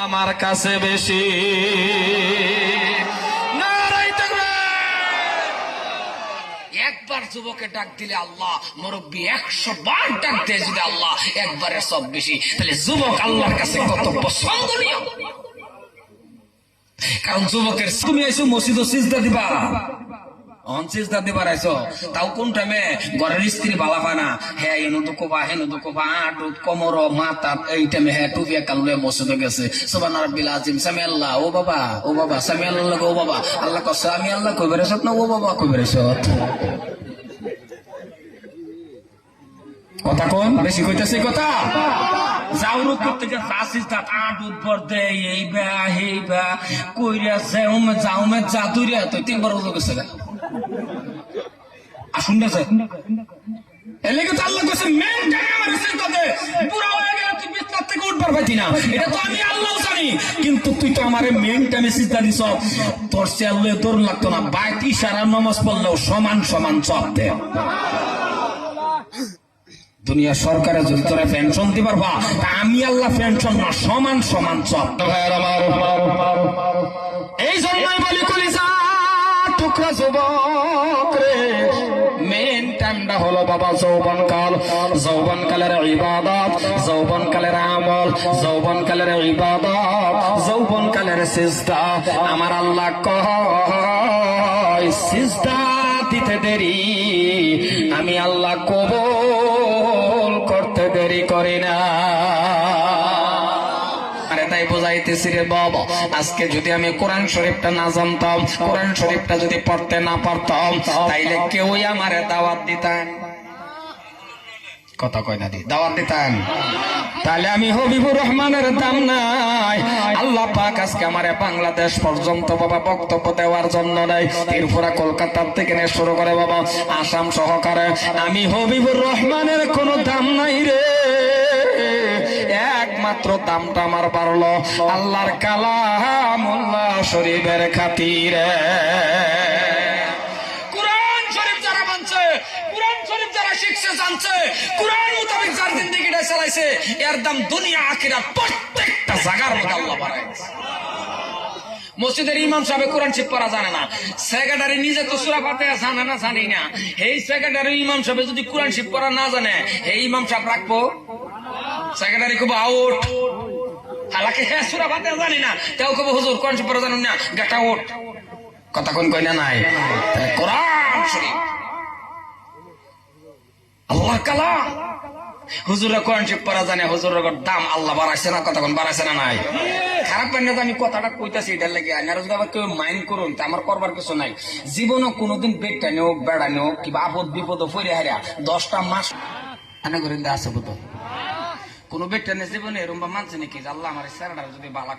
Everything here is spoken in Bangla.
আমার কাছে বেশি। একবার যুবকে ডাক দিলে আল্লাহ, মুরব্বী 100 বার ডাক দিয়ে যদি আল্লাহ, একবারে সব বেশি। তাহলে যুবক আল্লাহর কাছে কত পছন্দনীয়। কারণ যুবকের তুমি এসো মসজিদ সিজদা দিবা, সিজদা দিবার আইসো, তাও কোন টাইমে ঘরের স্ত্রী বালা পায় না, হ্যাঁ এনু দুকোবা হেনু দুকোবা আটুত কোমর মাথা, এই টাইমে হ্যাঁ টুপিয়া কালুয়ে মসজিদে গেছে, সুবহান রাব্বিল আযীম, সামি আল্লাহ, ও বাবা সামি আল্লাহ, ও বাবা আল্লাহ কস আমি আল্লাহ কই বেরেছত না, ও বাবা কই বেরেছত। কথা কোন বেশি কইতাছে কথা। জাউরুক করতে যে ফাসিস দাঁত আট উদ্ভর দেয়, এই বা হেই বা কইরা জাউমে জাদুরিয়া তো 3 বার ওযু গেছে আসুন না স্যার। এলাকা তো আল্লাহ কইছে মেইনটেইন আমার সিজদাতে, পুরা হয়ে গেল তুই বিছনা থেকে উঠবার পাইতি না, এটা তো আমি আল্লাহ জানি। কিন্তু তুই তো আমারে মেইনটেইনে সিজদা দিছ, তোর চেল্লে তোর লাগতো না, বাইতি ইশারা নামাজ পড়লেও সমান সমান সব দে। দুনিয়া সরকারে যদি তোরা পেনশন দিবার বা, আমি আল্লাহ পেনশন না, সমান সমান সব। এই জন্যই বলি কলিজা টুকরা যুবক রে, মেন টাইমটা হলো বাবা যৌবনকাল। যৌবনকালের ইবাদত, যৌবনকালের আমল, যৌবনকালের ইবাদত, যৌবনকালের সিজদা। আমার আল্লাহ কয় সিজদা দিতে দেরি আমি আল্লাহ কবুল করতে দেরি করি না। আরে তাই বোঝাইতেছি রে বাবা, আজকে যদি আমি কোরআন শরীফটা না জানতাম, কোরআন শরীফটা যদি পড়তে না পারতাম, তাইলে কেউই আমারে দাওয়াত দিতেন, কথা কয় না দি দাওয়াত দিতেন, তাহলে আমি হবিবুর রহমানের দাম নাই। আল্লাহ পাক আজকে আমারে বাংলাদেশ পর্যন্ত বাবা বক্তব্য দেওয়ার জন্য নাই, এরপরে কলকাতার থেকে নিয়ে শুরু করে বাবা আসাম সহকারে, আমি হবিবুর রহমানের কোনো দাম নাই রে। একমাত্র দামটা আমার বাড়লো আল্লাহর কালামুল্লাহ শরীফের খাতিরে। কোরআন শরীফ যারা মানছে, কোরআন শরীফ যারা শিখছে জানছে, কোরআন মোতাবেক যার জিন্দেগিটা চালাইছে, এর দাম দুনিয়া আখিরাত প্রত্যেকটা জায়গার মধ্যে আল্লাহ বাড়াইছে। মসজিদের ইমাম সাহেব কোরআন শরীফ পড়া জানে না, সেক্রেটারি নিজে তো সূরা ফাতিহা জানে না, জানি না, এই সেক্রেটারি ইমাম সাহেব যদি কোরআন শরীফ পড়া না জানে, এই ইমাম সাহেব রাখবো? সেক্রেটারি খুব আউট, হালাকে হ্যাঁ সূরা ফাতিহা জানি না, তেও কব হুজুর কোরআন শরীফ পড়া জানেন না, গেট আউট। কথা কোন কই না নাই? কোরআন শরীফ আল্লাহর কালাম, হুজুরা কোরআন শরীফ পড়া জানে, হুজুরের দাম আল্লাহ বাড়াইছে না, কথা কোন বাড়াইছে না নাই? খারাপ পাই না আমি কথাটা কইতাছি এটার লাগে, আপনারা যদি আবার কেউ মাইন্ড করুন তা আমার করবার কিছু নাই। জীবনও কোনোদিন পেটটা নেও বেড়া নেও কিংবা আপদ বিপদ ফিরে হারিয়া 10টা মাস আছে বুঝো, কোন বেটটা জীবনে এরকম মানছে নাকি আল্লাহ আমার স্যারটা যদি বালা